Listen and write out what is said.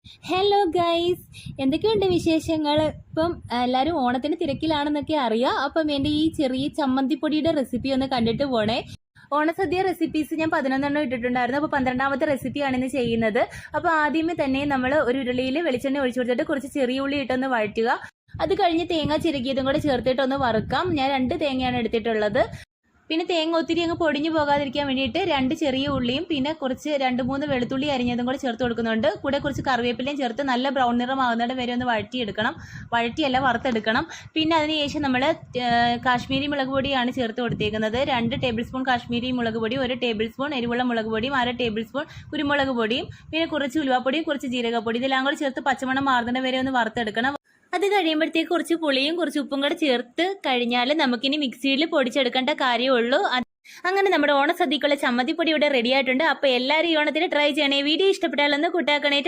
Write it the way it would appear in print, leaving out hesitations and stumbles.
Hello guys, എന്തൊക്കെയുണ്ട് വിശേഷങ്ങൾ? ഇപ്പം എല്ലാവരും ഓണത്തിന് തിരക്കിലാണെന്നൊക്കെ അറിയാം. അപ്പം എൻ്റെ ഈ ചെറിയ ചമ്മന്തിപ്പൊടിയുടെ റെസിപ്പി ഒന്ന് കണ്ടിട്ട് പോണേ. ഓണസദ്യ റെസിപ്പീസ് ഞാൻ 11 ഇട്ടിട്ടുണ്ടായിരുന്നു. അപ്പോൾ 12ാമത്തെ റെസിപ്പിയാണ് ഇന്ന് ചെയ്യുന്നത്. അപ്പോൾ ആദ്യമേ തന്നെ നമ്മൾ ഒരു ഉരുളിയിൽ വെളിച്ചെണ്ണ ഒഴിച്ചു കൊടുത്തിട്ട് കുറച്ച് ചെറിയ ഉള്ളി ഇട്ടൊന്ന് വഴറ്റുക. അത് കഴിഞ്ഞ് തേങ്ങ ചിരകിയതും കൂടെ ചേർത്തിട്ടൊന്ന് വറുക്കാം. ഞാൻ 2 തേങ്ങയാണ് എടുത്തിട്ടുള്ളത്. പിന്നെ തേങ്ങ ഒത്തിരി അങ്ങ് പൊടിഞ്ഞു പോകാതിരിക്കാൻ വേണ്ടിയിട്ട് 2 ചെറിയ ഉള്ളിയും പിന്നെ കുറച്ച് 2-3 വെളുത്തുള്ളി അരിഞ്ഞതും കൂടെ ചേർത്ത് കൊടുക്കുന്നുണ്ട്. കൂടെ കുറച്ച് കറിവേപ്പിലയും ചേർത്ത് നല്ല ബ്രൗൺ നിറമാകുന്നിടം വരെ ഒന്ന് വഴറ്റിയല്ല വറുത്തെടുക്കണം. പിന്നെ അതിനുശേഷം നമ്മൾ കാശ്മീരി മുളക് പൊടിയാണ് ചേർത്ത് കൊടുത്തേക്കുന്നത്. 2 ടേബിൾ സ്പൂൺ കാശ്മീരി മുളക് പൊടി, 1 ടേബിൾ സ്പൂൺ എരിവുള്ള മുളക് പൊടിയും, 1/2 ടേബിൾ സ്പൂൺ കുരുമുളക് പൊടിയും, പിന്നെ കുറച്ച് ഉലുവാപ്പൊടിയും കുറച്ച് ജീരകപ്പൊടി, ഇതെല്ലാം കൂടെ ചേർത്ത് പച്ചമണം മാറുന്നിടം വരെ ഒന്ന് വറുത്തെടുക്കണം. അത് കഴിയുമ്പോഴത്തേക്ക് കുറച്ച് പുളിയും കുറച്ച് ഉപ്പും കൂടെ ചേർത്ത് കഴിഞ്ഞാൽ നമുക്കിനി മിക്സിയിൽ പൊടിച്ചെടുക്കേണ്ട കാര്യമുള്ളൂ. അങ്ങനെ നമ്മുടെ ഓണസദ്യക്കുള്ള ചമ്മന്തിപ്പൊടി ഇവിടെ റെഡി ആയിട്ടുണ്ട്. അപ്പോൾ എല്ലാവരും ഈ ഓണത്തിന് ട്രൈ ചെയ്യണേ. വീഡിയോ ഇഷ്ടപ്പെട്ടാലൊന്ന് കൂട്ടാക്കണേ.